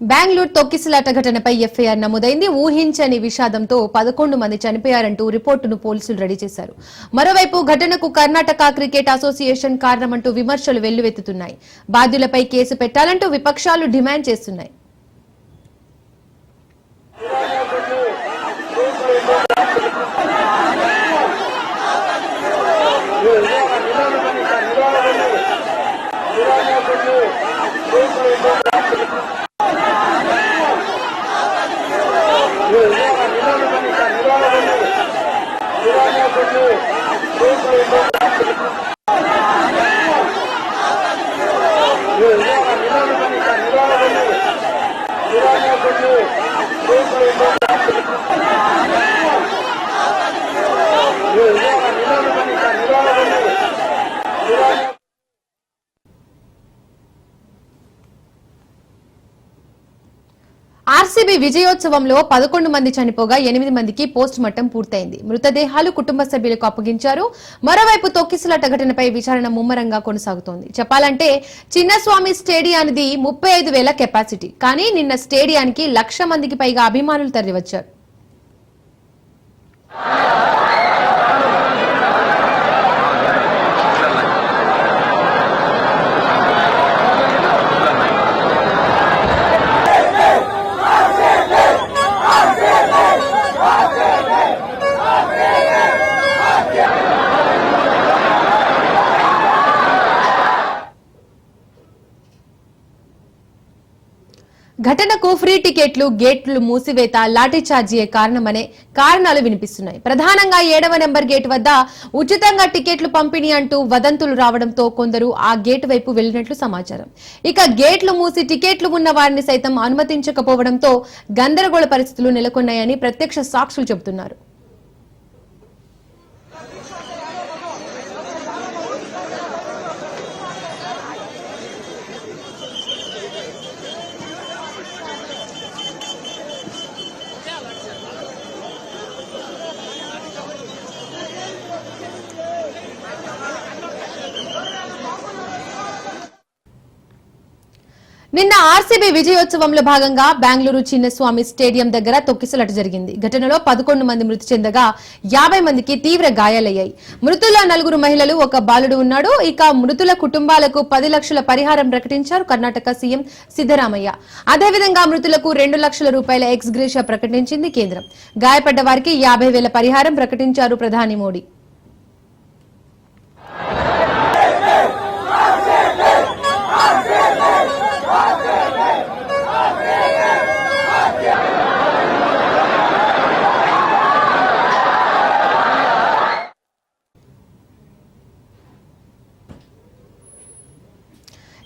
బెంగళూరు తొక్కిసలాట ఘటనపై ఎఫ్ఐఆర్ నమోదైంది. ఊహించని విషాదంతో 11 మంది చనిపోయారంటూ రిపోర్టును పోలీసులు రెడీ చేశారు. మరోవైపు ఘటనకు కర్ణాటక క్రికెట్ అసోసియేషన్ కారణమంటూ విమర్శలు వెల్లువెత్తుతున్నాయి. బాధ్యులపై కేసు పెట్టాలంటూ విపక్షాలు డిమాండ్ చేస్తున్నాయి. ఆర్సీబీ విజయోత్సవంలో 11 మంది చనిపోగా 8 మందికి పోస్ట్ మార్టం పూర్తయింది. మృతదేహాలు కుటుంబ సభ్యులకు అప్పగించారు. మరోవైపు తొక్కిసలాట ఘటనపై విచారణ ముమ్మరంగా కొనసాగుతోంది. చెప్పాలంటే చిన్నస్వామి స్టేడియానికి 35,000 కెపాసిటీ. కానీ నిన్న స్టేడియానికి 1,00,000 మందికి పైగా అభిమానులు తరలివచ్చారు. ఘటనకు ఫ్రీ టికెట్లు, గేట్లు మూసివేత, లాఠీ చార్జీయే కారణమనే కారణాలు వినిపిస్తున్నాయి. ప్రధానంగా 7వ నెంబర్ గేట్ వద్ద ఉచితంగా టికెట్లు పంపిణీ అంటూ వదంతులు రావడంతో కొందరు ఆ గేట్ వైపు వెళ్లినట్లు సమాచారం. ఇక గేట్లు మూసి టికెట్లు ఉన్న వారిని సైతం అనుమతించకపోవడంతో గందరగోళ పరిస్థితులు నెలకొన్నాయని ప్రత్యక్ష సాక్షులు చెబుతున్నారు. నిన్న ఆర్సీబీ విజయోత్సవంలో భాగంగా బెంగళూరు చిన్నస్వామి స్టేడియం దగ్గర తొక్కిసలాట జరిగింది. ఘటనలో 11 మంది మృతి చెందగా 50 మందికి తీవ్ర గాయాలయ్యాయి. మృతుల్లో 4 మహిళలు, 1 బాలుడు ఉన్నాడు. ఇక మృతుల కుటుంబాలకు 10 లక్షల పరిహారం ప్రకటించారు కర్ణాటక సీఎం సిద్దరామయ్య. అదేవిధంగా మృతులకు 2 లక్షల రూపాయల ఎక్స్ గ్రేషియా ప్రకటించింది కేంద్రం. గాయపడ్డ వారికి 50,000 పరిహారం ప్రకటించారు ప్రధాని మోడీ.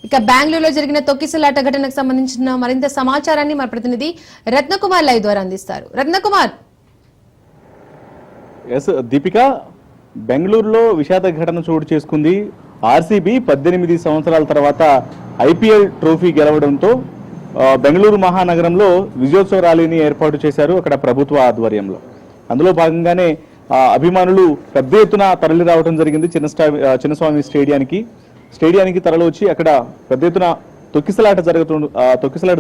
ఇక బెంగళూరులో జరిగిన తొక్కిసలాట ఘటనకు సంబంధించిన మరింత సమాచారాన్ని మా ప్రతినిధి రత్నకుమార్ లైవ్ ద్వారా అందిస్తారు. రత్నకుమార్. దీపిక, బెంగళూరులో విషాద ఘటన చోటు చేసుకుంది. ఆర్సీబీ 18 సంవత్సరాల తర్వాత ఐపీఎల్ ట్రోఫీ గెలవడంతో బెంగళూరు మహానగరంలో విజయోత్సవ ర్యాలీని ఏర్పాటు చేశారు అక్కడ ప్రభుత్వ ఆధ్వర్యంలో. అందులో భాగంగానే అభిమానులు పెద్ద ఎత్తున తరలి రావడం జరిగింది చిన్నస్వామి స్టేడియానికి తరలి వచ్చి అక్కడ పెద్ద ఎత్తున తొక్కిసలాట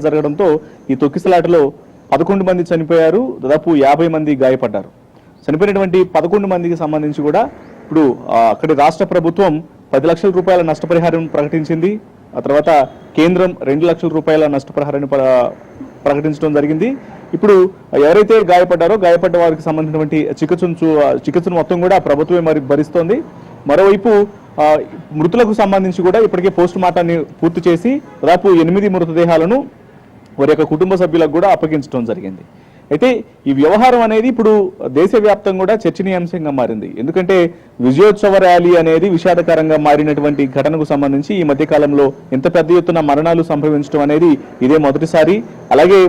జరగడంతో ఈ తొక్కిసలాటలో 11 మంది చనిపోయారు, దాదాపు 50 మంది గాయపడ్డారు. చనిపోయినటువంటి 11 మందికి సంబంధించి కూడా ఇప్పుడు అక్కడి రాష్ట్ర ప్రభుత్వం 10 లక్షల రూపాయల నష్టపరిహారం ప్రకటించింది. ఆ తర్వాత కేంద్రం 2 లక్షల రూపాయల నష్టపరిహారాన్ని ప్రకటించడం జరిగింది. ఇప్పుడు ఎవరైతే గాయపడ్డ వారికి సంబంధించినటువంటి చికిత్సను మొత్తం కూడా ప్రభుత్వమే మరి భరిస్తోంది. మరోవైపు మృతులకు సంబంధించి కూడా ఇప్పటికే పోస్ట్ మార్టాన్ని పూర్తి చేసి దాదాపు 8 మృతదేహాలను వారి యొక్క కుటుంబ సభ్యులకు కూడా అప్పగించడం జరిగింది. అయితే ఈ వ్యవహారం అనేది ఇప్పుడు దేశవ్యాప్తంగా కూడా చర్చనీయాంశంగా మారింది. ఎందుకంటే విజయోత్సవ ర్యాలీ అనేది విషాదకరంగా మారినటువంటి ఘటనకు సంబంధించి ఈ మధ్య కాలంలో ఎంత పెద్ద ఎత్తున మరణాలు సంభవించడం అనేది ఇదే మొదటిసారి. అలాగే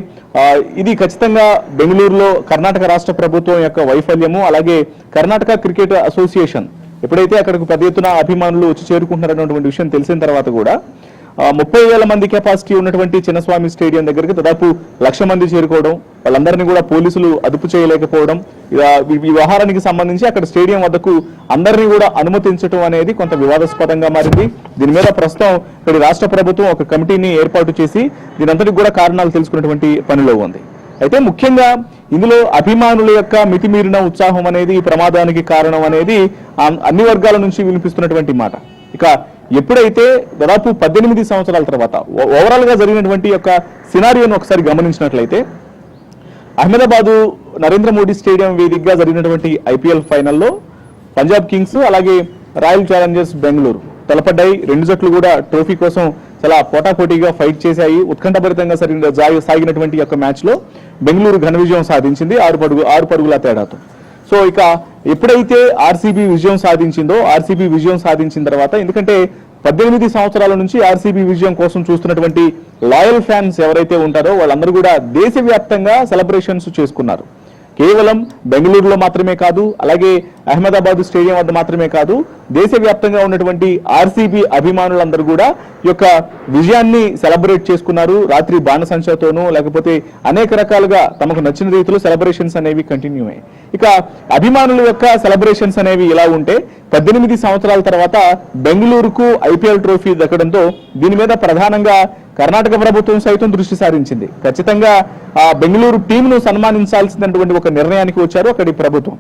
ఇది ఖచ్చితంగా బెంగళూరులో కర్ణాటక రాష్ట్ర ప్రభుత్వం యొక్క వైఫల్యము, అలాగే కర్ణాటక క్రికెట్ అసోసియేషన్ ఎప్పుడైతే అక్కడికి పెద్ద ఎత్తున అభిమానులు వచ్చి చేరుకుంటున్నారన్నటువంటి విషయం తెలిసిన తర్వాత కూడా 30,000 మంది కెపాసిటీ ఉన్నటువంటి చిన్నస్వామి స్టేడియం దగ్గరికి దాదాపు 1,00,000 మంది చేరుకోవడం, వాళ్ళందరినీ కూడా పోలీసులు అదుపు చేయలేకపోవడం, ఈ వ్యవహారానికి సంబంధించి అక్కడ స్టేడియం వద్దకు అందరినీ కూడా అనుమతించడం అనేది కొంత వివాదాస్పదంగా మారింది. దీని మీద ప్రస్తుతం ఇక్కడ రాష్ట్ర ప్రభుత్వం ఒక కమిటీని ఏర్పాటు చేసి దీనంతటికి కూడా కారణాలు తెలుసుకున్నటువంటి పనిలో ఉంది. అయితే ముఖ్యంగా ఇందులో అభిమానుల యొక్క మితిమీరిన ఉత్సాహం అనేది ఈ ప్రమాదానికి కారణం అనేది అన్ని వర్గాల నుంచి వినిపిస్తున్నటువంటి మాట. ఇక ఎప్పుడైతే దాదాపు 18 సంవత్సరాల తర్వాత ఓవరాల్ గా జరిగినటువంటి యొక్క సినారియోను ఒకసారి గమనించినట్లయితే, అహ్మదాబాదు నరేంద్ర మోడీ స్టేడియం వేదికగా జరిగినటువంటి IPL ఫైనల్లో పంజాబ్ కింగ్స్ అలాగే రాయల్ ఛాలెంజర్స్ బెంగళూరు తలపడ్డాయి. రెండు జట్లు కూడా ట్రోఫీ కోసం చాలా పోటాపోటీగా ఫైట్ చేశాయి. ఉత్కంఠభరితంగా సాగినటువంటి యొక్క మ్యాచ్ లో బెంగళూరు ఘన విజయం సాధించింది 6 పరుగుల తేడాతో. సో ఇక ఎప్పుడైతే ఆర్సీబీ విజయం సాధించిన తర్వాత, ఎందుకంటే 18 సంవత్సరాల నుంచి ఆర్సీబీ విజయం కోసం చూస్తున్నటువంటి లాయల్ ఫ్యాన్స్ ఎవరైతే ఉంటారో వాళ్ళందరూ కూడా దేశవ్యాప్తంగా సెలబ్రేషన్స్ చేసుకున్నారు. కేవలం బెంగళూరులో మాత్రమే కాదు, అలాగే అహ్మదాబాద్ స్టేడియం వద్ద మాత్రమే కాదు, దేశవ్యాప్తంగా ఉన్నటువంటి ఆర్సీబీ అభిమానులందరూ కూడా ఈ యొక్క విజయాన్ని సెలబ్రేట్ చేసుకున్నారు. రాత్రి బాణసంచతోనూ లేకపోతే అనేక రకాలుగా తమకు నచ్చిన రీతిలో సెలబ్రేషన్స్ అనేవి కంటిన్యూ అయ్యాయి. ఇక అభిమానుల యొక్క సెలబ్రేషన్స్ అనేవి ఇలా ఉంటే 18 సంవత్సరాల తర్వాత బెంగళూరుకు IPL ట్రోఫీ దక్కడంతో దీని మీద ప్రధానంగా కర్ణాటక ప్రభుత్వం సైతం దృష్టి సారించింది. ఖచ్చితంగా ఆ బెంగళూరు టీంను సన్మానించాల్సినటువంటి ఒక నిర్ణయానికి వచ్చారు అక్కడి ప్రభుత్వం.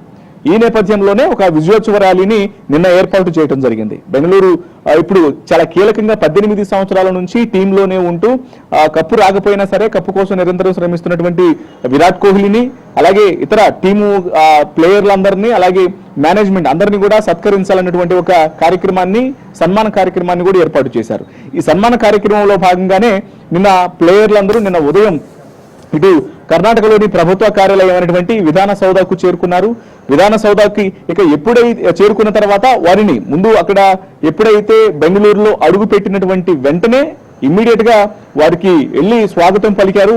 ఈ నేపథ్యంలోనే ఒక విజయోత్సవ ర్యాలీని నిన్న ఏర్పాటు చేయడం జరిగింది. బెంగళూరు ఇప్పుడు చాలా కీలకంగా 18 సంవత్సరాల నుంచి టీంలోనే ఉంటూ కప్పు రాకపోయినా సరే కప్పు కోసం నిరంతరం శ్రమిస్తున్నటువంటి విరాట్ కోహ్లీని, అలాగే ఇతర టీము ప్లేయర్లందరినీ, అలాగే మేనేజ్మెంట్ అందరినీ కూడా సత్కరించాలన్నటువంటి ఒక సన్మాన కార్యక్రమాన్ని కూడా ఏర్పాటు చేశారు. ఈ సన్మాన కార్యక్రమంలో భాగంగానే నిన్న ప్లేయర్లందరూ నిన్న ఉదయం ఇటు కర్ణాటకలోని ప్రభుత్వ కార్యాలయం అయినటువంటి విధాన సౌధకు చేరుకున్నారు. విధాన సౌధకి ఇక ఎప్పుడైతే చేరుకున్న తర్వాత వారిని ముందు అక్కడ ఎప్పుడైతే బెంగళూరులో అడుగు పెట్టినటువంటి వెంటనే ఇమ్మీడియట్ గా వారికి వెళ్లి స్వాగతం పలికారు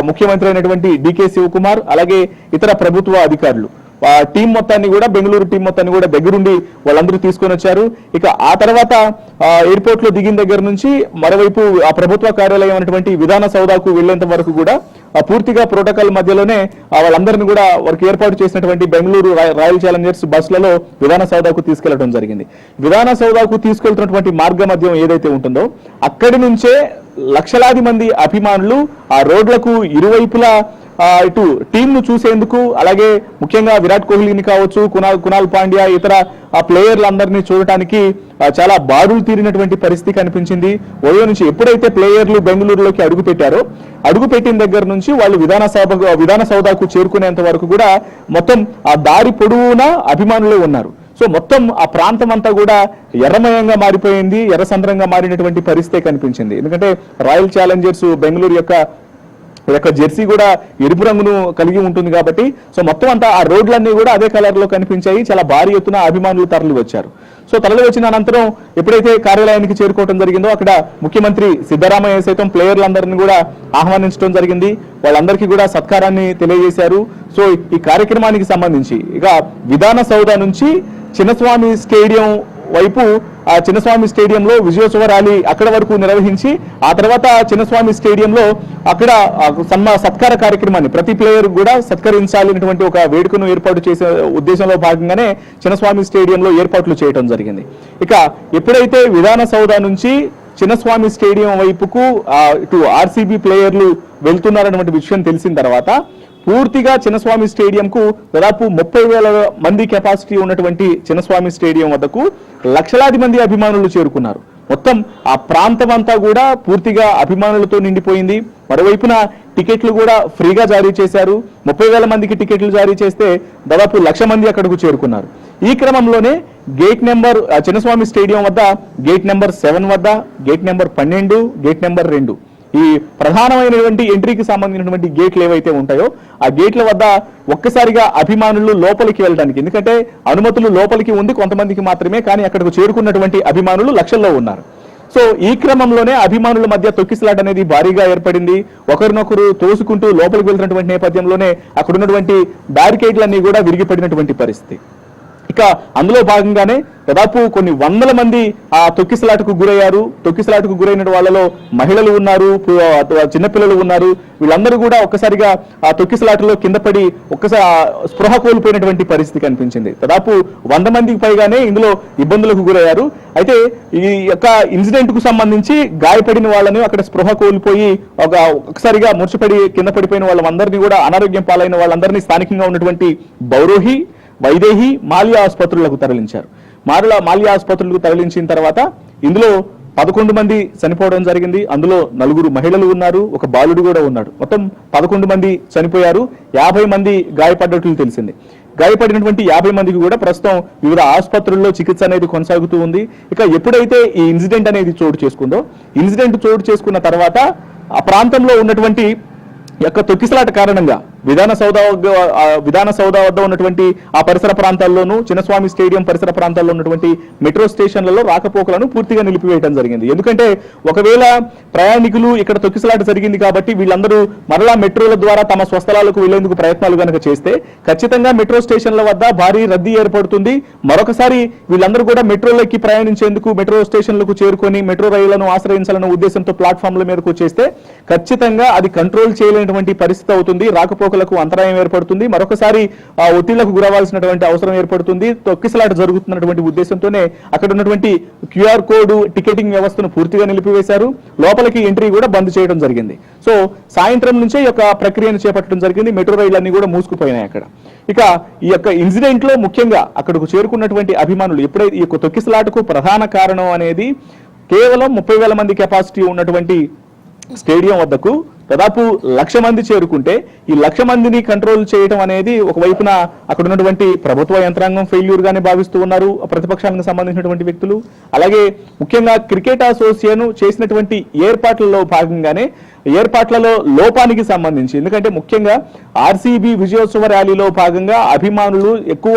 ముఖ్యమంత్రి అయినటువంటి DK శివకుమార్, అలాగే ఇతర ప్రభుత్వ అధికారులు. టీం మొత్తాన్ని కూడా బెంగళూరు టీం మొత్తాన్ని కూడా దగ్గరుండి వాళ్ళందరూ తీసుకొని వచ్చారు. ఇక ఆ తర్వాత ఎయిర్పోర్ట్ లో దిగిన దగ్గర నుంచి మరోవైపు ఆ ప్రభుత్వ కార్యాలయం అయినటువంటి విధాన సౌధకు వెళ్లేంత వరకు కూడా పూర్తిగా ప్రోటోకాల్ మధ్యలోనే వాళ్ళందరినీ కూడా వారికి ఏర్పాటు చేసినటువంటి బెంగళూరు రాయల్ ఛాలెంజర్స్ బస్సులలో విధాన సౌధకు తీసుకెళ్లడం జరిగింది. విధాన సౌధకు తీసుకెళ్తున్నటువంటి మార్గ మధ్యం ఏదైతే ఉంటుందో అక్కడి నుంచే లక్షలాది మంది అభిమానులు ఆ రోడ్లకు ఇరువైపులా ఇటు టీంను చూసేందుకు, అలాగే ముఖ్యంగా విరాట్ కోహ్లీని కావచ్చు, కునాల్ పాండ్యా, ఇతర ఆ ప్లేయర్లందరినీ చూడటానికి చాలా బారులు తీరినటువంటి పరిస్థితి కనిపించింది. ఉదయం నుంచి ఎప్పుడైతే ప్లేయర్లు బెంగళూరులోకి అడుగుపెట్టిన దగ్గర నుంచి వాళ్ళు విధాన సౌధకు చేరుకునేంత వరకు కూడా మొత్తం ఆ దారి పొడవునా అభిమానులే ఉన్నారు. సో మొత్తం ఆ ప్రాంతం అంతా కూడా ఎర్రమయంగా మారిపోయింది, ఎర్రసంద్రంగా మారినటువంటి పరిస్థితి కనిపించింది. ఎందుకంటే రాయల్ ఛాలెంజర్స్ బెంగళూరు యొక్క జెర్సీ కూడా ఎరుపు రంగును కలిగి ఉంటుంది కాబట్టి సో మొత్తం అంతా ఆ రోడ్లన్నీ కూడా అదే కలర్ లో కనిపించాయి. చాలా భారీ ఎత్తున అభిమానులు తరలి వచ్చారు. సో తరలి వచ్చిన అనంతరం ఎప్పుడైతే కార్యాలయానికి చేరుకోవడం జరిగిందో అక్కడ ముఖ్యమంత్రి సిద్ధరామయ్య సైతం ప్లేయర్లందరినీ కూడా ఆహ్వానించడం జరిగింది. వాళ్ళందరికీ కూడా సత్కారాన్ని తెలియజేశారు. సో ఈ కార్యక్రమానికి సంబంధించి ఇక విధాన సౌధ నుంచి చిన్నస్వామి స్టేడియం వైపు ఆ చిన్నస్వామి స్టేడియంలో విజయోత్సవ ర్యాలీ అక్కడ వరకు నిర్వహించి ఆ తర్వాత చిన్నస్వామి స్టేడియంలో అక్కడ సత్కార కార్యక్రమాన్ని ప్రతి ప్లేయర్ కూడా సత్కరించాలనేటువంటి ఒక వేడుకను ఏర్పాటు చేసే ఉద్దేశంలో భాగంగానే చిన్నస్వామి స్టేడియంలో ఏర్పాట్లు చేయడం జరిగింది. ఇక ఎప్పుడైతే విధాన సౌధ నుంచి చిన్నస్వామి స్టేడియం వైపుకు ఇటు ఆర్సీబీ ప్లేయర్లు వెళ్తున్నారన్నటువంటి విషయం తెలిసిన తర్వాత పూర్తిగా చిన్నస్వామి స్టేడియంకు దాదాపు 30,000 మంది కెపాసిటీ ఉన్నటువంటి చిన్నస్వామి స్టేడియం వద్దకు లక్షలాది మంది అభిమానులు చేరుకున్నారు. మొత్తం ఆ ప్రాంతం అంతా కూడా పూర్తిగా అభిమానులతో నిండిపోయింది. మరోవైపున టికెట్లు కూడా ఫ్రీగా జారీ చేశారు. 30,000 మందికి టికెట్లు జారీ చేస్తే దాదాపు 1,00,000 మంది అక్కడకు చేరుకున్నారు. ఈ క్రమంలోనే గేట్ నెంబర్ చిన్నస్వామి స్టేడియం వద్ద గేట్ నెంబర్ 7 వద్ద, గేట్ నెంబర్ 12, గేట్ నెంబర్ 2 ఈ ప్రధానమైనటువంటి ఎంట్రీకి సంబంధించినటువంటి గేట్లు ఏవైతే ఉంటాయో ఆ గేట్ల వద్ద ఒక్కసారిగా అభిమానులు లోపలికి వెళ్ళడానికి, ఎందుకంటే అనుమతులు లోపలికి ఉంది కొంతమందికి మాత్రమే, కానీ అక్కడకు చేరుకున్నటువంటి అభిమానులు లక్షల్లో ఉన్నారు. సో ఈ క్రమంలోనే అభిమానుల మధ్య తొక్కిసలాట అనేది భారీగా ఏర్పడింది. ఒకరినొకరు తోసుకుంటూ లోపలికి వెళ్తున్నటువంటి నేపథ్యంలోనే అక్కడ ఉన్నటువంటి బ్యారికేడ్లన్నీ కూడా విరిగిపడినటువంటి పరిస్థితి. ఇక అందులో భాగంగానే దాదాపు కొన్ని వందల మంది ఆ తొక్కిసలాటకు గురయ్యారు. తొక్కిసలాటకు గురైన వాళ్ళలో మహిళలు ఉన్నారు, చిన్నపిల్లలు ఉన్నారు. వీళ్ళందరూ కూడా ఒక్కసారిగా ఆ తొక్కిసలాటలో కింద పడి ఒక్కసారి స్పృహ కోల్పోయినటువంటి పరిస్థితి కనిపించింది. దాదాపు 100 మందికి పైగానే ఇందులో ఇబ్బందులకు గురయ్యారు. అయితే ఈ యొక్క ఇన్సిడెంట్ కు సంబంధించి గాయపడిన వాళ్ళని అక్కడ స్పృహ కోల్పోయి ఒక్కసారిగా మూర్ఛపడి కింద పడిపోయిన వాళ్ళందరినీ కూడా అనారోగ్యం పాలైన వాళ్ళందరినీ స్థానికంగా ఉన్నటువంటి బౌరోహి, వైదేహి, మాల్యా ఆసుపత్రులకు తరలించారు. మాల్యా ఆసుపత్రులకు తరలించిన తర్వాత ఇందులో 11 మంది చనిపోవడం జరిగింది. అందులో 4 మహిళలు ఉన్నారు, ఒక బాలుడు కూడా ఉన్నాడు. మొత్తం 11 మంది చనిపోయారు, 50 మంది గాయపడ్డట్లు తెలిసింది. గాయపడినటువంటి 50 మందికి కూడా ప్రస్తుతం వివిధ ఆసుపత్రుల్లో చికిత్స అనేది కొనసాగుతూ ఉంది. ఇక ఎప్పుడైతే ఈ ఇన్సిడెంట్ అనేది చోటు చేసుకుందో, ఇన్సిడెంట్ చోటు చేసుకున్న తర్వాత ఆ ప్రాంతంలో ఉన్నటువంటి యొక్క తొక్కిసలాట కారణంగా విధాన సౌధ వద్ద ఉన్నటువంటి ఆ పరిసర ప్రాంతాల్లోనూ, చిన్నస్వామి స్టేడియం పరిసర ప్రాంతాల్లో ఉన్నటువంటి మెట్రో స్టేషన్లలో రాకపోకలను పూర్తిగా నిలిపివేయడం జరిగింది. ఎందుకంటే ఒకవేళ ప్రయాణికులు ఇక్కడ తొక్కిసలాట జరిగింది కాబట్టి వీళ్ళందరూ మరలా మెట్రోల ద్వారా తమ స్వస్థలాలకు వెళ్లేందుకు ప్రయత్నాలు కనుక చేస్తే ఖచ్చితంగా మెట్రో స్టేషన్ల వద్ద భారీ రద్దీ ఏర్పడుతుంది. మరొకసారి వీళ్ళందరూ కూడా మెట్రోలోకి ప్రయాణించేందుకు మెట్రో స్టేషన్లకు చేరుకొని మెట్రో రైళ్లను ఆశ్రయించాలన్న ఉద్దేశంతో ప్లాట్ఫామ్ల మీదకు చేస్తే ఖచ్చితంగా అది కంట్రోల్ చేయలేనటువంటి పరిస్థితి అవుతుంది. రాకపోకలకు అంతరాయం ఏర్పడుతుంది. మరొకసారి ఒత్తిళ్లకు గురవాల్సినటువంటి అవసరం ఏర్పడుతుంది. తొక్కిసలాట జరుగుతున్నటువంటి ఉద్దేశంతోనే అక్కడ ఉన్నటువంటి క్యూఆర్ కోడ్ టికెటింగ్ వ్యవస్థను పూర్తిగా నిలిపివేశారు. లోపలికి ఎంట్రీ కూడా బంద్ చేయడం జరిగింది. సో సాయంత్రం నుంచే ఈ యొక్క ప్రక్రియను చేపట్టడం జరిగింది. మెట్రో రైళ్లన్నీ కూడా మూసుకుపోయినాయి అక్కడ. ఇక ఈ యొక్క ఇన్సిడెంట్ లో ముఖ్యంగా అక్కడకు చేరుకున్నటువంటి అభిమానులు ఎప్పుడైతే ఈ యొక్క తొక్కిసలాటకు ప్రధాన కారణం అనేది కేవలం 30,000 మంది కెపాసిటీ ఉన్నటువంటి స్టేడియం వద్దకు దాదాపు 1,00,000 మంది చేరుకుంటే ఈ 1,00,000 మందిని కంట్రోల్ చేయడం అనేది ఒకవైపున అక్కడ ఉన్నటువంటి ప్రభుత్వ యంత్రాంగం ఫెయిల్యూర్ గానే భావిస్తూ ఉన్నారు ప్రతిపక్షానికి సంబంధించినటువంటి వ్యక్తులు. అలాగే ముఖ్యంగా క్రికెట్ అసోసియేషన్ చేసినటువంటి ఏర్పాట్లలో భాగంగానే ఏర్పాట్లలో లోపానికి సంబంధించి, ఎందుకంటే ముఖ్యంగా ఆర్సీబీ విజయోత్సవ ర్యాలీలో భాగంగా అభిమానులు ఎక్కువ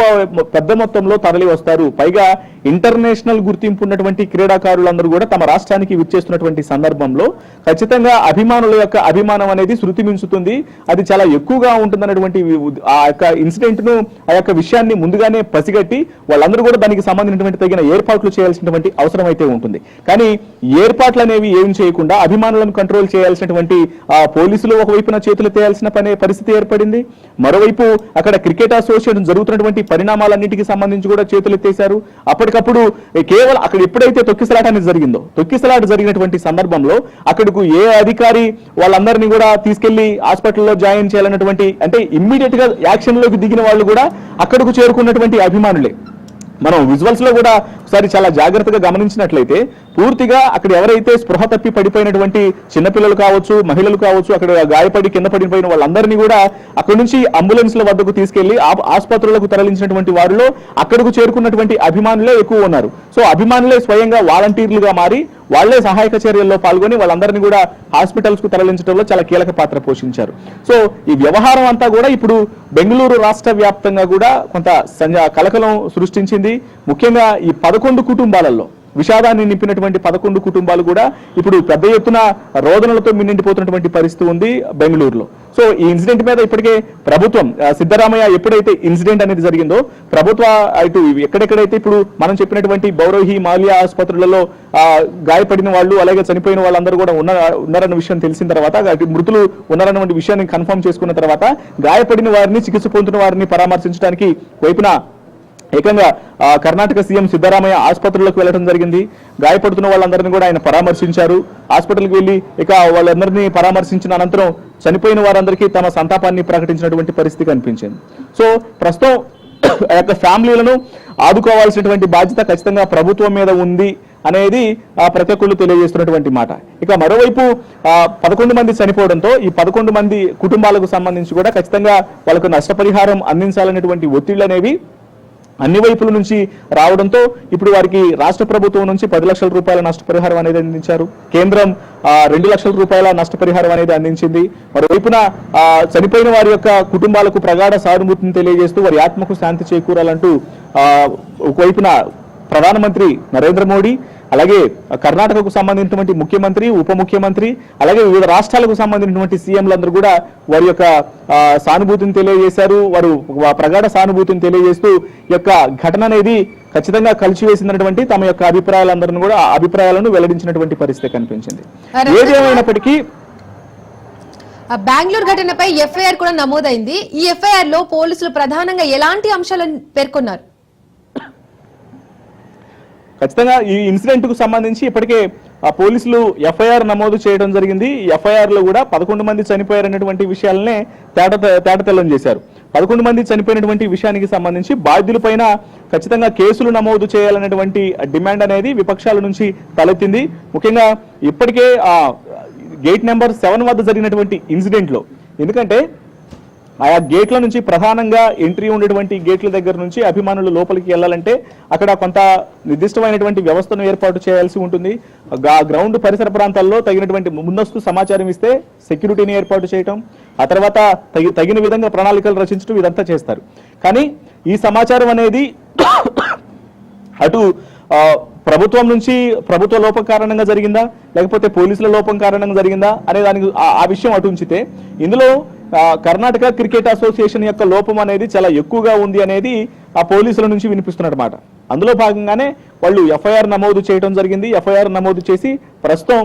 పెద్ద మొత్తంలో తరలి వస్తారు. పైగా ఇంటర్నేషనల్ గుర్తింపు ఉన్నటువంటి క్రీడాకారులందరూ కూడా తమ రాష్ట్రానికి విచ్చేస్తున్నటువంటి సందర్భంలో ఖచ్చితంగా అభిమానుల యొక్క అభిమానం అనేది శృతి మించుతుంది. అది చాలా ఎక్కువగా ఉంటుందన్నటువంటి ఆ యొక్క ఇన్సిడెంట్ ను, ఆ యొక్క విషయాన్ని ముందుగానే పసిగట్టి వాళ్ళందరూ కూడా దానికి సంబంధించినటువంటి తగిన ఏర్పాట్లు చేయాల్సినటువంటి అవసరం అయితే ఉంటుంది. కానీ ఏర్పాట్లు అనేవి ఏం చేయకుండా అభిమానులను కంట్రోల్ చేయాల్సినటువంటి పోలీసులు ఒకవైపున చేతులు తేయాల్సిన పరిస్థితి ఏర్పడింది. మరోవైపు అక్కడ క్రికెట్ అసోసియేషన్ జరుగుతున్నటువంటి పరిణామాలన్నింటికి సంబంధించి కూడా చేతులు ఎత్తేశారు. అప్పటికప్పుడు కేవలం అక్కడ ఎప్పుడైతే తొక్కిసలాట అనేది జరిగిందో, తొక్కిసలాట జరిగినటువంటి సందర్భంలో అక్కడకు ఏ అధికారి వాళ్ళందరినీ కూడా తీసుకెళ్లి హాస్పిటల్లో జాయిన్ చేయాలన్నటువంటి, అంటే ఇమ్మీడియట్ గా యాక్షన్ లోకి దిగిన వాళ్ళు కూడా అక్కడకు చేరుకున్నటువంటి అభిమానులే. మనం విజువల్స్ లో కూడా ఒకసారి చాలా జాగ్రత్తగా గమనించినట్లయితే పూర్తిగా అక్కడ ఎవరైతే స్పృహ తప్పి పడిపోయినటువంటి చిన్నపిల్లలు కావచ్చు, మహిళలు కావచ్చు, అక్కడ గాయపడి కింద పడిపోయిన వాళ్ళందరినీ కూడా అక్కడి నుంచి అంబులెన్స్ల వద్దకు తీసుకెళ్లి ఆసుపత్రులకు తరలించినటువంటి వారిలో అక్కడకు చేరుకున్నటువంటి అభిమానులే ఎక్కువ ఉన్నారు. సో అభిమానులే స్వయంగా వాలంటీర్లుగా మారి వాళ్లే సహాయక చర్యల్లో పాల్గొని వాళ్ళందరినీ కూడా హాస్పిటల్స్ కు తరలించడంలో చాలా కీలక పాత్ర పోషించారు. సో ఈ వ్యవహారం అంతా కూడా ఇప్పుడు బెంగళూరు రాష్ట్ర వ్యాప్తంగా కూడా కొంత కలకలం సృష్టించింది. ముఖ్యంగా ఈ 11 కుటుంబాలలో విషాదాన్ని నింపినటువంటి 11 కుటుంబాలు కూడా ఇప్పుడు పెద్ద ఎత్తున రోదనలతో మిన్నిండిపోతున్నటువంటి పరిస్థితి ఉంది బెంగళూరులో. సో ఈ ఇన్సిడెంట్ మీద ఇప్పటికే ప్రభుత్వం, సిద్ధరామయ్య ఎప్పుడైతే ఇన్సిడెంట్ అనేది జరిగిందో ప్రభుత్వ ఇటు ఎక్కడెక్కడైతే ఇప్పుడు మనం చెప్పినటువంటి బౌరోహి, మాల్యా ఆసుపత్రులలో గాయపడిన వాళ్ళు అలాగే చనిపోయిన వాళ్ళందరూ కూడా ఉన్నారన్న విషయం తెలిసిన తర్వాత, మృతులు ఉన్నారన్నటువంటి విషయాన్ని కన్ఫర్మ్ చేసుకున్న తర్వాత గాయపడిన వారిని, చికిత్స పొందుతున్న వారిని పరామర్శించడానికి వైపున ఏకంగా కర్ణాటక సీఎం సిద్ధరామయ్య ఆసుపత్రులకు వెళ్లడం జరిగింది. గాయపడుతున్న వాళ్ళందరినీ కూడా ఆయన పరామర్శించారు. హాస్పిటల్కి వెళ్లి ఇక వాళ్ళందరినీ పరామర్శించిన అనంతరం చనిపోయిన వారందరికీ తమ సంతాపాన్ని ప్రకటించినటువంటి పరిస్థితి కనిపించింది. సో ప్రస్తుతం ఆ యొక్క ఫ్యామిలీలను ఆదుకోవాల్సినటువంటి బాధ్యత ఖచ్చితంగా ప్రభుత్వం మీద ఉంది అనేది ప్రతి ఒక్కళ్ళు తెలియజేస్తున్నటువంటి మాట. ఇక మరోవైపు 11 మంది చనిపోవడంతో ఈ 11 మంది కుటుంబాలకు సంబంధించి కూడా ఖచ్చితంగా వాళ్ళకు నష్టపరిహారం అందించాలనేటువంటి ఒత్తిళ్లు అనేవి అన్ని వైపుల నుంచి రావడంతో ఇప్పుడు వారికి రాష్ట్ర ప్రభుత్వం నుంచి 10 లక్షల రూపాయల నష్టపరిహారం అనేది అందించారు. కేంద్రం 2 లక్షల రూపాయల నష్టపరిహారం అనేది అందించింది. మరోవైపున చనిపోయిన వారి యొక్క కుటుంబాలకు ప్రగాఢ సానుభూతిని తెలియజేస్తూ వారి ఆత్మకు శాంతి చేకూరాలంటూ ఒకవైపున ప్రధానమంత్రి నరేంద్ర మోడీ, అలాగే కర్ణాటకకు సంబంధించినటువంటి ముఖ్యమంత్రి, ఉప ముఖ్యమంత్రి, అలాగే వివిధ రాష్ట్రాలకు సంబంధించినటువంటి సీఎంలందరూ కూడా వారి యొక్క సానుభూతిని తెలియజేశారు. వారు ప్రగాఢ సానుభూతిని తెలియజేస్తూ ఈ యొక్క ఘటన అనేది ఖచ్చితంగా కలిసివేసినటువంటి తమ యొక్క అభిప్రాయాలను వెల్లడించినటువంటి పరిస్థితి కనిపించింది. ఏదేమైనప్పటికీ బెంగళూరు ఘటనపై ఎఫ్ఐఆర్ కూడా నమోదైంది. ఈ ఎఫ్ఐఆర్ లో పోలీసులు ప్రధానంగా ఎలాంటి అంశాలను పేర్కొన్నారు? ఖచ్చితంగా ఈ ఇన్సిడెంట్ కు సంబంధించి ఇప్పటికే పోలీసులు ఎఫ్ఐఆర్ నమోదు చేయడం జరిగింది. ఎఫ్ఐఆర్ లో కూడా 11 మంది చనిపోయారనేటువంటి విషయాలనే తేటతెల్లం చేశారు. 11 మంది చనిపోయినటువంటి విషయానికి సంబంధించి బాధ్యులపైన ఖచ్చితంగా కేసులు నమోదు చేయాలనేటువంటి డిమాండ్ అనేది విపక్షాల నుంచి తలెత్తింది. ముఖ్యంగా ఇప్పటికే గేట్ నెంబర్ 7 వద్ద జరిగినటువంటి ఇన్సిడెంట్ లో, ఎందుకంటే ఆయా గేట్ల నుంచి ప్రధానంగా ఎంట్రీ ఉండేటువంటి గేట్ల దగ్గర నుంచి అభిమానులు లోపలికి వెళ్ళాలంటే అక్కడ కొంత నిర్దిష్టమైనటువంటి వ్యవస్థను ఏర్పాటు చేయాల్సి ఉంటుంది. గ్రౌండ్ పరిసర ప్రాంతాల్లో తగినటువంటి ముందస్తు సమాచారం ఇస్తే సెక్యూరిటీని ఏర్పాటు చేయటం, ఆ తర్వాత తగిన విధంగా ప్రణాళికలు రచించడం, ఇదంతా చేస్తారు. కానీ ఈ సమాచారం అనేది అటు ప్రభుత్వం నుంచి ప్రభుత్వ లోపం కారణంగా జరిగిందా లేకపోతే పోలీసుల లోపం కారణంగా జరిగిందా అనే దానికి ఆ విషయం అటు ఉంచితే, ఇందులో కర్ణాటక క్రికెట్ అసోసియేషన్ యొక్క లోపం అనేది చాలా ఎక్కువగా ఉంది అనేది ఆ పోలీసుల నుంచి వినిపిస్తున్నమాట. అందులో భాగంగానే వాళ్ళు ఎఫ్ఐఆర్ నమోదు చేయడం జరిగింది. ఎఫ్ఐఆర్ నమోదు చేసి ప్రస్తుతం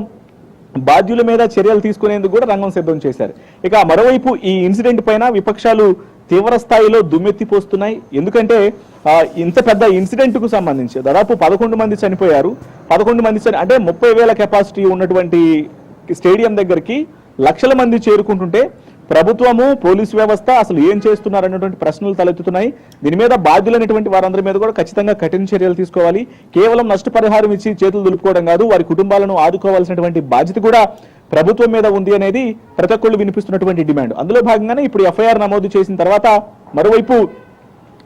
బాధ్యుల మీద చర్యలు తీసుకునేందుకు కూడా రంగం సిద్ధం చేశారు. ఇక మరోవైపు ఈ ఇన్సిడెంట్ పైన విపక్షాలు తీవ్ర స్థాయిలో దుమ్మెత్తిపోస్తున్నాయి. ఎందుకంటే ఇంత పెద్ద ఇన్సిడెంట్ కు సంబంధించి దాదాపు 11 మంది చనిపోయారు. 11 మంది అంటే 30,000 కెపాసిటీ ఉన్నటువంటి స్టేడియం దగ్గరికి లక్షల మంది చేరుకుంటుంటే ప్రభుత్వము, పోలీసు వ్యవస్థ అసలు ఏం చేస్తున్నారు అన్నటువంటి ప్రశ్నలు తలెత్తుతున్నాయి. దీని మీద బాధ్యులైనటువంటి వారందరి మీద కూడా ఖచ్చితంగా కఠిన చర్యలు తీసుకోవాలి. కేవలం నష్టపరిహారం ఇచ్చి చేతులు దులుపుకోవడం కాదు, వారి కుటుంబాలను ఆదుకోవాల్సినటువంటి బాధ్యత కూడా ప్రభుత్వం మీద ఉంది అనేది ప్రతి ఒక్కళ్ళు వినిపిస్తున్నటువంటి డిమాండ్. అందులో భాగంగానే ఇప్పుడు ఎఫ్ఐఆర్ నమోదు చేసిన తర్వాత మరోవైపు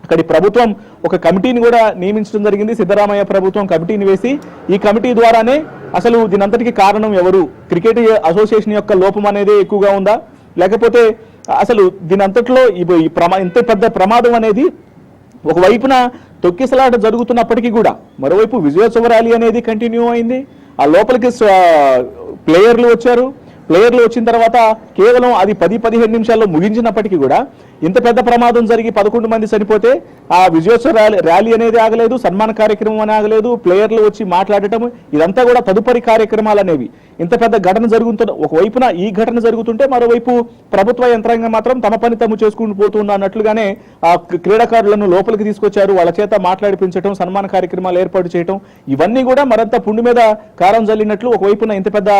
అక్కడి ప్రభుత్వం ఒక కమిటీని కూడా నియమించడం జరిగింది. సిద్ధరామయ్య ప్రభుత్వం కమిటీని వేసి ఈ కమిటీ ద్వారానే అసలు దీనంతటికి కారణం ఎవరు, క్రికెట్ అసోసియేషన్ యొక్క లోపం అనేది ఎక్కువగా ఉందా లేకపోతే అసలు దీనంతట్లో ఇంత పెద్ద ప్రమాదం అనేది ఒకవైపున తొక్కిసలాట జరుగుతున్నప్పటికీ కూడా మరోవైపు విజయోత్సవ ర్యాలీ అనేది కంటిన్యూ అయింది. ఆ లోపలికి ప్లేయర్లు వచ్చారు. ప్లేయర్లు వచ్చిన తర్వాత కేవలం అది 10-15 నిమిషాల్లో ముగించినప్పటికీ కూడా ఇంత పెద్ద ప్రమాదం జరిగి 11 మంది చనిపోతే ఆ విజయోత్సవ ర్యాలీ అనేది ఆగలేదు, సన్మాన కార్యక్రమం అని ఆగలేదు, ప్లేయర్లు వచ్చి మాట్లాడటం, ఇదంతా కూడా తదుపరి కార్యక్రమాలు అనేవి. ఇంత పెద్ద ఘటన జరుగుతున్న ఒకవైపున ఈ ఘటన జరుగుతుంటే మరోవైపు ప్రభుత్వ యంత్రాంగం మాత్రం తమ పని తాము చేసుకుంటూ పోతున్న అన్నట్లుగానే ఆ క్రీడాకారులను లోపలికి తీసుకొచ్చారు. వాళ్ళ చేత మాట్లాడిపించడం, సన్మాన కార్యక్రమాలు ఏర్పాటు చేయడం, ఇవన్నీ కూడా మరింత పుండు మీద కారం జల్లినట్లు ఒకవైపున ఇంత పెద్ద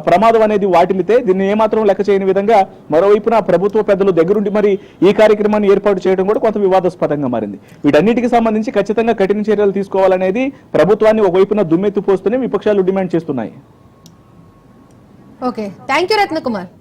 ప్రమాదం అనేది వాటిల్లితే దీన్ని ఏమాత్రం లెక్క చేయని విధంగా మరోవైపున ప్రభుత్వ పెద్దలు దగ్గరుండి మరి ఈ కార్యక్రమాన్ని ఏర్పాటు చేయడం కూడా కొంత వివాదాస్పదంగా మారింది. వీటన్నిటికి సంబంధించి ఖచ్చితంగా కఠిన చర్యలు తీసుకోవాలనేది ప్రభుత్వాన్ని ఒకవైపున దుమ్మెత్తి పోస్తూనే విపక్షాలు డిమాండ్ చేస్తున్నాయి. Okay, thank you Ratnakumar.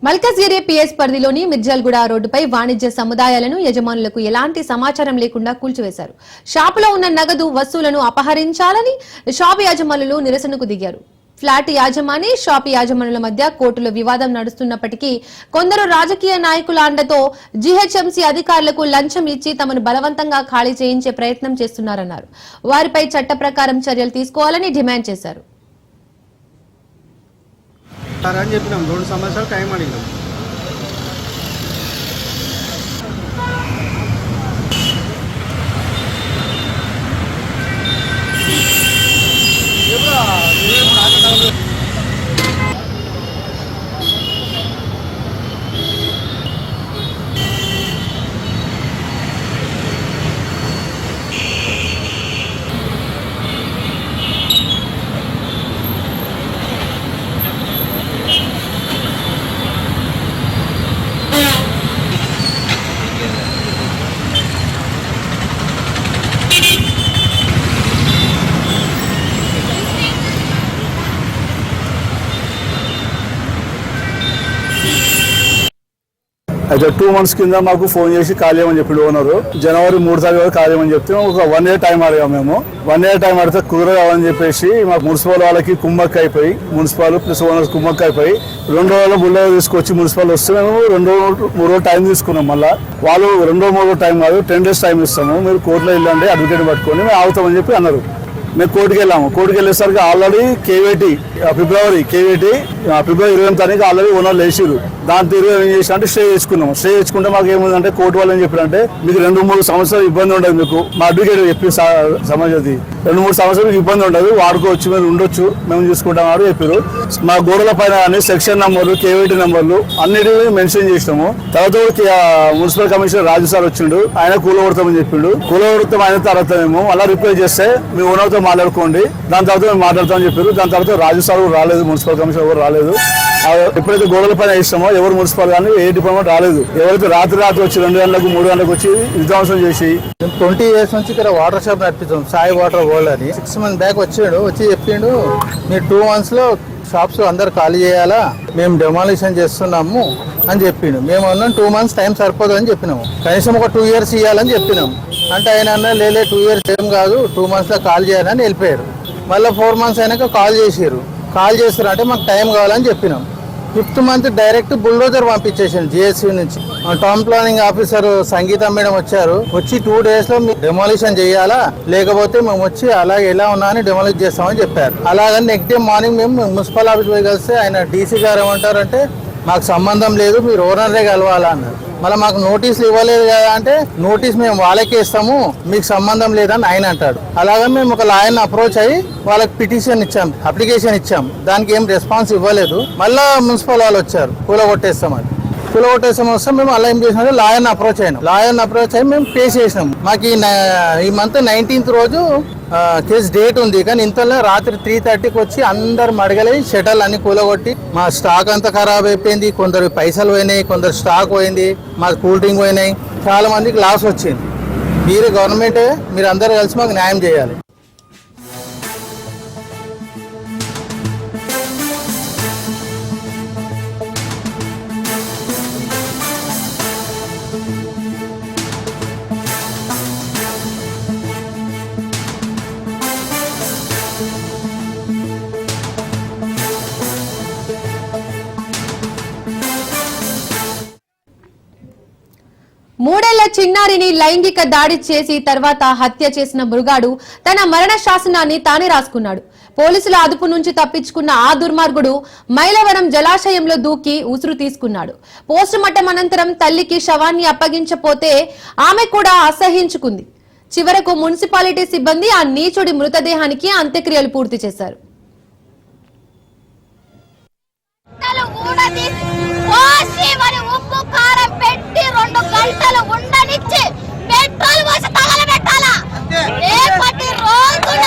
Malkajgiri PS పరిధిలోని మిర్జాల్గూడ రోడ్డుపై వాణిజ్య సముదాయాలను యజమానులకు ఎలాంటి సమాచారం లేకుండా కూల్చివేశారు. షాపులో ఉన్న నగదు వస్తువులను అపహరించాలని షాపు యాజమానులు నిరసనకు దిగారు. ఫ్లాట్ యాజమాని, షాపు యాజమానుల మధ్య కోర్టులో వివాదం నడుస్తున్నప్పటికీ కొందరు రాజకీయ నాయకుల అండతో జీహెచ్ఎంసీ అధికారులకు లంచం ఇచ్చి తమను బలవంతంగా ఖాళీ చేయించే ప్రయత్నం చేస్తున్నారన్నారు. వారిపై చట్ట ప్రకారం చర్యలు తీసుకోవాలని డిమాండ్ చేశారు. అని చెప్పినాం, 2 సంవత్సరాలు టైం అడిగినాం. అయితే 2 months కింద మాకు ఫోన్ చేసి ఖాళీ చేయమని చెప్పిండు ఓనరు. జనవరి 3 తారీఖు వరకు ఖాళీ చేయమని చెప్తే ఒక 1 year టైం అడిగాము మేము. 1 year టైం అడిగితే కుదరదని చెప్పేసి మాకు మున్సిపల్ వాళ్ళకి కుమ్మక్క అయిపోయి, మున్సిపల్ ప్లస్ ఓనర్స్ కుమ్మక్క అయిపోయి 2 రోజుల్లో బుల్డోజర్ తీసుకొచ్చి మున్సిపల్ వస్తే మేము 2-3 రోజులు టైం తీసుకున్నాం. మళ్ళీ వాళ్ళు 2-3 రోజులు టైం కాదు, 10 days టైం ఇస్తాము, మీరు కోర్టులో వెళ్ళండి అడ్వకేట్ పట్టుకొని మేము ఆగుతామని చెప్పి అన్నారు. మేము కోర్టుకి వెళ్ళాము. కోర్టుకి వెళ్ళేసరికి ఆల్రెడీ ఫిబ్రవరి 20 తారీఖు ఆల్రెడీ ఓనర్లు వేసిరు. దాంతో ఏం చేసినా అంటే స్టే చేసుకున్నాము. స్టే చేసుకుంటే మాకు ఏముందంటే కోర్టు వాళ్ళు ఏం చెప్పారంటే మీకు 2-3 సంవత్సరాలు ఇబ్బంది ఉండదు, మీకు మా అడ్వకేట్ చెప్పి సమాజది 2-3 సంవత్సరాలు మీకు ఇబ్బంది ఉండదు, వాడుకోవచ్చు, మీరు ఉండొచ్చు, మేము చూసుకుంటామని చెప్పారు. మా గోడల పైన సెక్షన్ నంబర్లు, కేవైటీ నంబర్లు అన్నిటిని మెన్షన్ చేసినాము. తర్వాత మున్సిపల్ కమిషనర్ రాజు సార్ వచ్చిండు, ఆయన కూలగొడతామని చెప్పిండు. కూలగొడతాం అయిన తర్వాత మేము అలా రిప్లై చేస్తే మీ ఓనర్తో మాట్లాడుకోండి, దాని తర్వాత మేము మాట్లాడతామని చెప్పారు. దాని తర్వాత రాజు సార్ రాలేదు, మున్సిపల్ కమిషనర్ ఎవరు రాలేదు. ఎప్పుడైతే గోడల పైన ఇస్తామో ఎవరు మున్సిపల్ కానీ ఏ డిపార్ట్మెంట్ రాలేదు. ఎవరైతే రాత్రి వచ్చి 2 గంటలకు 3 గంటలకు వచ్చి విధ్వంసం చేసి 20 years నుంచి ఇక్కడ వాటర్ షాప్ నడిపిస్తాం, సాయి వాటర్ వరల్డ్ అని. 6 months బ్యాక్ వచ్చి చెప్పిండు మీరు 2 months లో షాప్స్ అందరు ఖాళీ చేయాలా, మేము డెమాలిషన్ చేస్తున్నాము అని చెప్పిండు. మేము అన్నాం 2 months టైం సరిపోదు అని చెప్పినాము, కనీసం ఒక 2 years ఇవ్వాలని చెప్పినాము. అంటే ఆయన అన్నా లేలే 2 years ఏం కాదు, 2 months లో కాల్ చేయాలని వెళ్ళిపోయారు. మళ్ళీ 4 months అయినాక కాల్ చేసారు. కాల్ చేస్తారు అంటే మాకు టైం కావాలని చెప్పినాం. 5th month డైరెక్ట్ బుల్డోజర్ పంపించేసాను జిఎస్సీ నుంచి. Town planning officer Sangeetha madam వచ్చారు, వచ్చి 2 days లో మీరు డెమాలిషన్ చేయాలా, లేకపోతే మేము వచ్చి అలాగే ఎలా ఉన్నా అని డెమాలిష్ చేస్తామని చెప్పారు. అలాగని నెక్స్ట్ డే మార్నింగ్ మేము మున్సిపల్ ఆఫీస్ పోయి కలిస్తే ఆయన డీసీ గారు ఏమంటారంటే మాకు సంబంధం లేదు, మీరు ఓనరే కలవాలా అన్నారు. మళ్ళీ మాకు నోటీసులు ఇవ్వలేదు కదా అంటే నోటీస్ మేము వాళ్ళకే ఇస్తాము, మీకు సంబంధం లేదని ఆయన అంటాడు. అలాగే మేము ఒక లాయర్ని అప్రోచ్ అయ్యి వాళ్ళకి పిటిషన్ ఇచ్చాం, అప్లికేషన్ ఇచ్చాం, దానికి ఏం రెస్పాన్స్ ఇవ్వలేదు. మళ్ళీ మున్సిపల్ వాళ్ళు వచ్చారు కూలగొట్టేస్తామని. వస్తే మేము అలా ఏం చేసినా లాయర్ని అప్రోచ్ అయినాం. లాయర్ని అప్రోచ్ అయ్యి మేము పే చేసినాం. మాకు ఈ మంత్ 19th రోజు కేసు డేట్ ఉంది, కానీ ఇంతలో రాత్రి 3:30కి వచ్చి అందరు మడగలే షటర్లు అన్ని కూలగొట్టి మా స్టాక్ అంతా ఖరాబ్ అయిపోయింది. కొందరు పైసలు పోయినాయి, కొందరు స్టాక్ పోయింది, మా కూల్ డ్రింక్ పోయినాయి, చాలా మందికి లాస్ వచ్చింది. మీరు గవర్నమెంటే, మీరు అందరూ కలిసి మాకు న్యాయం చేయాలి. మూడేళ్ల చిన్నారిని లైంగిక దాడి చేసి తర్వాత హత్య చేసిన మృగాడు తన మరణ శాసనాన్ని తానే రాసుకున్నాడు. పోలీసుల అదుపు నుంచి తప్పించుకున్న ఆ దుర్మార్గుడు మైలవరం జలాశయంలో దూకి ఉసురు తీసుకున్నాడు. పోస్ట్ మార్టం అనంతరం తల్లికి శవాన్ని అప్పగించపోతే ఆమె కూడా అసహించుకుంది. చివరకు మున్సిపాలిటీ సిబ్బంది ఆ నీచుడి మృతదేహానికి అంత్యక్రియలు పూర్తి చేశారు. పెట్టి 2 గంటలు ఉండనిచ్చి పెట్రోల్ పోసి తగలబెట్టాలా. రేపటి రోజున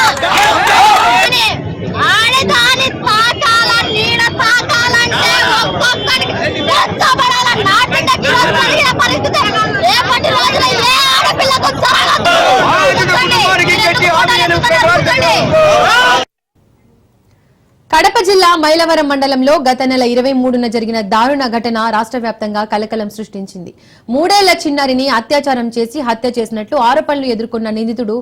ఆడదాని తాకాల నీడ తాకాలంటే ఒక్కొక్కడికి పెంచబడాల నాటిండకి జరిగిన పరిస్థితి రేపటి రోజున ఏ ఆడపిల్లకు జరగదు. కడప జిల్లా మైలవరం మండలంలో గత నెల 23న జరిగిన దారుణ ఘటన రాష్ట్ర వ్యాప్తంగా కలకలం సృష్టించింది. 3 ఏళ్ల చిన్నారిని అత్యాచారం చేసి హత్య చేసినట్లు ఆరోపణలు ఎదుర్కొన్న నిందితుడు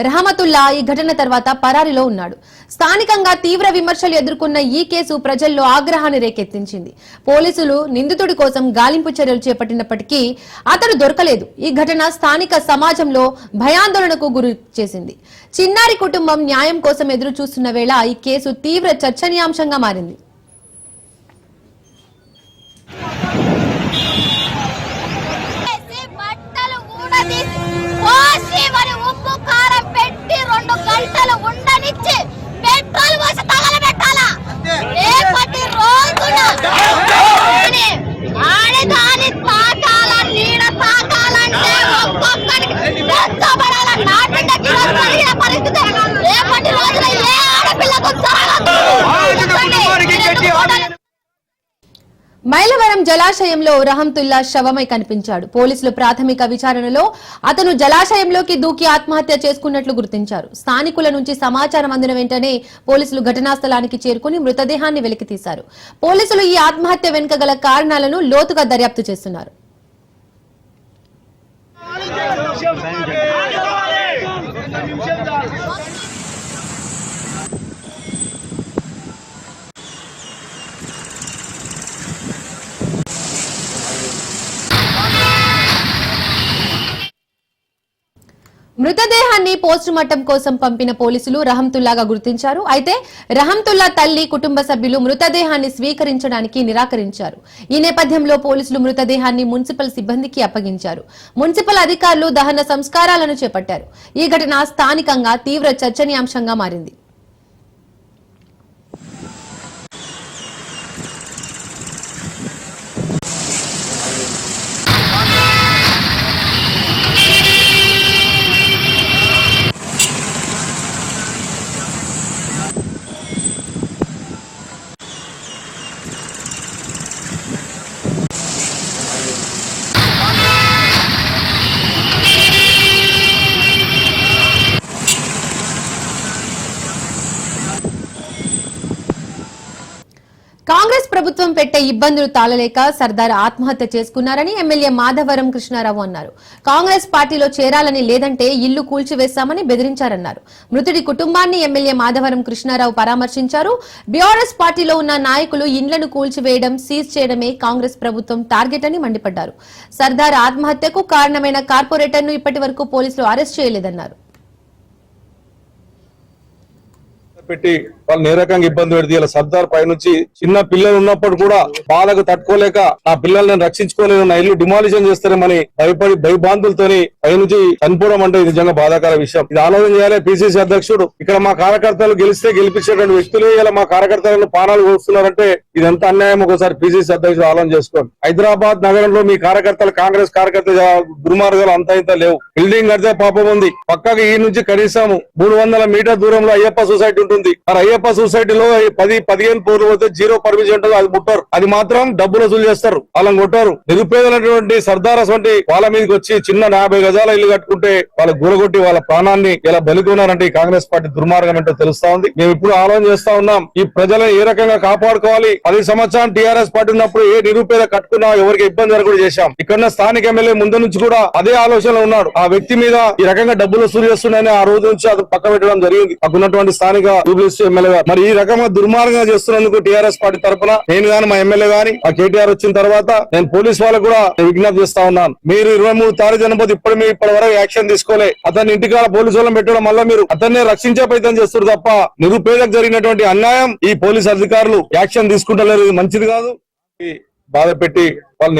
రహమతుల్లా ఈ ఘటన తర్వాత పరారీలో ఉన్నాడు. స్థానికంగా తీవ్ర విమర్శలు ఎదుర్కొన్న ఈ కేసు ప్రజల్లో ఆగ్రహాన్ని రేకెత్తించింది. పోలీసులు నిందితుడి కోసం గాలింపు చర్యలు చేపట్టినప్పటికీ అతడు దొరకలేదు. ఈ ఘటన స్థానిక సమాజంలో భయాందోళనకు గురి చేసింది. చిన్నారి కుటుంబం న్యాయం కోసం ఎదురు చూస్తున్న వేళ ఈ కేసు తీవ్ర చర్చనీయాంశంగా మారింది. ఉప్పు కారం పెట్టి 2 గంటలు ఉండనిచ్చి పెట్రోల్ పోసి తగలబెట్టాలా. రేపటి రోజున ఆడదాని తాకాల నీడ తాకాలంటే ఒక్కొక్కడికి పెంచబడాల నాటిండకి జరిగిన పరిస్థితి రేపటి రోజున ఏ ఆడపిల్లకు జరగదు. మైలవరం జలాశయంలో రహంతుల్లా శవమై కనిపించాడు. పోలీసులు ప్రాథమిక విచారణలో అతను జలాశయంలోకి దూకి ఆత్మహత్య చేసుకున్నట్లు గుర్తించారు. స్థానికుల నుంచి సమాచారం అందిన వెంటనే పోలీసులు ఘటనా స్థలానికి చేరుకుని మృతదేహాన్ని వెలికితీశారు. పోలీసులు ఈ ఆత్మహత్య వెనుక గల కారణాలను లోతుగా దర్యాప్తు చేస్తున్నారు. మృతదేహాన్ని పోస్టుమార్టం కోసం పంపిన పోలీసులు రహంతుల్లాగా గుర్తించారు. అయితే రహంతుల్లా తల్లి, కుటుంబ సభ్యులు మృతదేహాన్ని స్వీకరించడానికి నిరాకరించారు. ఈ నేపథ్యంలో పోలీసులు మృతదేహాన్ని మున్సిపల్ సిబ్బందికి అప్పగించారు. మున్సిపల్ అధికారులు దహన సంస్కారాలను చేపట్టారు. ఈ ఘటన స్థానికంగా తీవ్ర చర్చనీయాంశంగా మారింది. కాంగ్రెస్ ప్రభుత్వం పెట్టే ఇబ్బందులు తాళలేక సర్దార్ ఆత్మహత్య చేసుకున్నారని ఎమ్మెల్యే మాధవరం కృష్ణారావు అన్నారు. కాంగ్రెస్ పార్టీలో చేరాలని లేదంటే ఇల్లు కూల్చివేస్తామని బెదిరించారన్నారు. మృతుడి కుటుంబాన్ని ఎమ్మెల్యే మాధవరం కృష్ణారావు పరామర్శించారు. బీఆర్ఎస్ పార్టీలో ఉన్న నాయకులు ఇండ్లను కూల్చివేయడం, సీజ్ చేయడమే కాంగ్రెస్ ప్రభుత్వం టార్గెట్ అని మండిపడ్డారు. సర్దార్ ఆత్మహత్యకు కారణమైన కార్పొరేటర్ను ఇప్పటి వరకు పోలీసులు అరెస్ట్ చేయలేదన్నారు. పెట్టి వాళ్ళని ఏ రకంగా ఇబ్బంది పెడితే ఇలా సర్దార్ పై నుంచి చిన్న పిల్లలు ఉన్నప్పుడు కూడా బాధకు తట్టుకోలేక నా పిల్లల్ని రక్షించుకోలేను, నా ఇల్లు డిమాలిషన్ చేస్తారేమని భయపడి భయభాంతులతోని పై నుంచి చనిపోవడం అంటే నిజంగా బాధాకర విషయం. ఇది ఆలోచన చేయాలి పిసిసి అధ్యక్షుడు. ఇక్కడ మా కార్యకర్తలు గెలిస్తే గెలిపించేటువంటి వ్యక్తులు ఇలా మా కార్యకర్తలను పానాలు కోస్తున్నారంటే ఇదంతా అన్యాయం. ఒకసారి పిసిసి అధ్యక్షుడు ఆలోచన చేసుకోండి. హైదరాబాద్ నగరంలో మీ కార్యకర్తలు, కాంగ్రెస్ కార్యకర్త దుర్మార్గాలు అంత ఇంత లేవు. బిల్డింగ్ కడితే పాపం ఉంది. పక్కకి ఈ నుంచి కనీసం 300 మీటర్ దూరంలో అయ్యప్ప సొసైటీ ఉంటుంది. అయ్యప్ప సొసైటీలో 10-15 ఫ్లోర్లు పోతే 0 పర్మిషన్ ఉంటుంది. అది ముట్టారు. అది మాత్రం డబ్బులు వసూలు చేస్తారు. వాళ్ళని కొట్టారు. నిరుపేదలైనటువంటి సర్దారస్ వంటి వాళ్ళ మీదకి వచ్చి చిన్న 50 గజాల ఇల్లు కట్టుకుంటే వాళ్ళ గురగొట్టి వాళ్ళ ప్రాణాన్ని ఇలా బలికొన్నారంటే ఈ కాంగ్రెస్ పార్టీ దుర్మార్గం ఏంటో తెలుస్తా ఉంది. మేము ఇప్పుడు ఆలోచన చేస్తా ఉన్నాం, ఈ ప్రజలను ఏ రకంగా కాపాడుకోవాలి. 10 సంవత్సరాలు టీఆర్ఎస్ పార్టీ ఉన్నప్పుడు ఏ నిరుపేద కట్టుకున్నా ఎవరికి ఇబ్బంది జరగకుండా చేశాం. ఇక్కడ స్థానిక ఎమ్మెల్యే ముందు నుంచి కూడా అదే ఆలోచనలో ఉన్నాడు. ఆ వ్యక్తి మీద ఈ రకంగా డబ్బులు వసూలు చేస్తున్నాయని ఆ రోజు నుంచి అది పక్క పెట్టడం జరిగింది. అక్కడున్నటువంటి స్థానిక ఎమ్మెల్యే గారు మరి ఈ రకంగా దుర్మార్గంగా చేస్తున్నందుకు టీఆర్ఎస్ పార్టీ తరఫున నేను గాని మా ఎమ్మెల్యే గాని ఆ కేటీఆర్ వచ్చిన తర్వాత నేను పోలీస్ వాళ్ళకు కూడా విజ్ఞప్తి చేస్తా ఉన్నాను. మీరు 23 తారీఖు చనిపోతే ఇప్పటి వరకు యాక్షన్ తీసుకోలే. అతన్ని ఇంటికాడ పోలీసు వాళ్ళని పెట్టడం వల్ల మీరు అతన్ని రక్షించే ప్రయత్నం చేస్తారు తప్ప నిరుపేదకు జరిగినటువంటి అన్యాయం ఈ పోలీస్ అధికారులు యాక్షన్ తీసుకుంటలేరు. ఇది మంచిది కాదు. బాధ పెట్టి వాళ్ళు